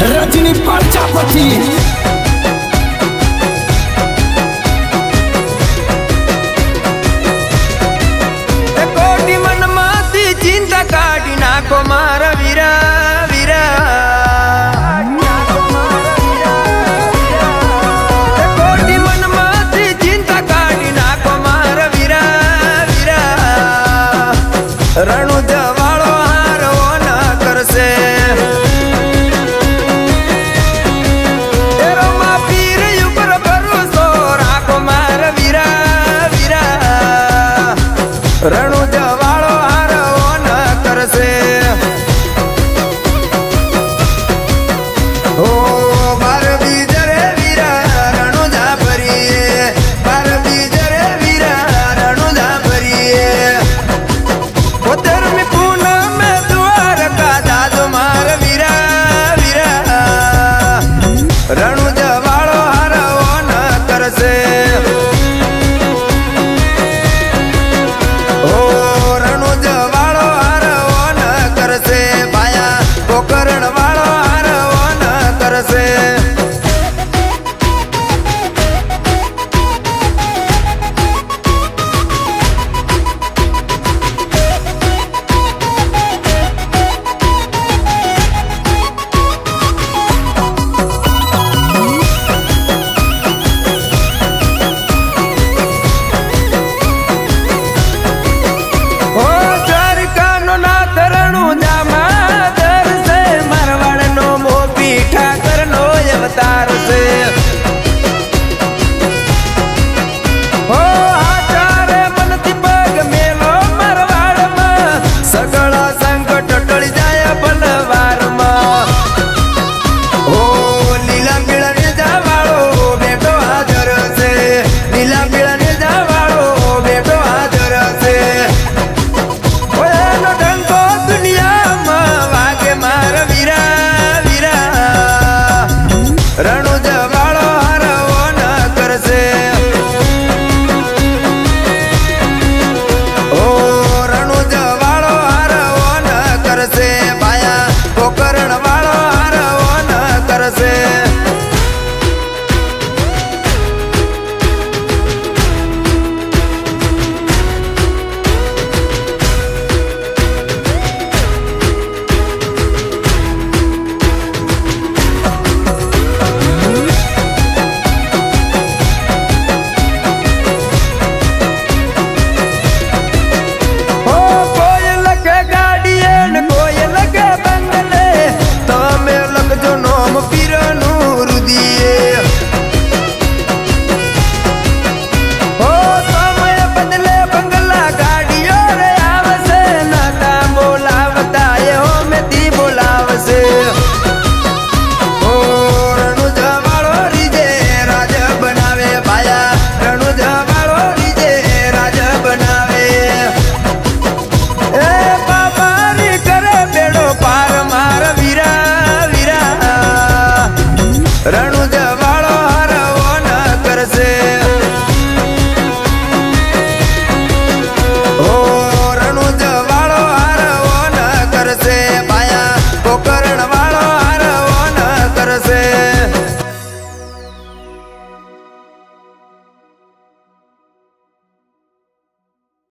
રજની પ્રજાપતિ કોટી મનમાંથી ચિંતા કાઢી નાખો મારા વીરા વીરા કોટી મનમાંથી ચિંતા કાઢી નાખો મારા વીરા વીરા રણુજ વાળો હારો ના કરશે રણુજ વાળો હારવો ન કરશે ઓ બાર બીજ રે વીરા રણુજા ભરીએ બાર બીજ રે વીરા રણુજા ભરીએ 15મી પૂનમ દ્વારકા દાદો માર વીરા વીરા રણુજ વાળો હારવો ન કરશે કરણ વાળો હારવો ન કરશે રણુજ વાળો હારવો ન કરશે ઓ રણુજ વાળો હારવો ન કરશે બાયા ગોકરણ વાળો હારવો ન કરશે રણુજ વાળો હારવો ન કરશે ઓ રણુજ વાળો હારવો ન કરશે બાયા ગોકરણ વાળો હારવો ન કરશે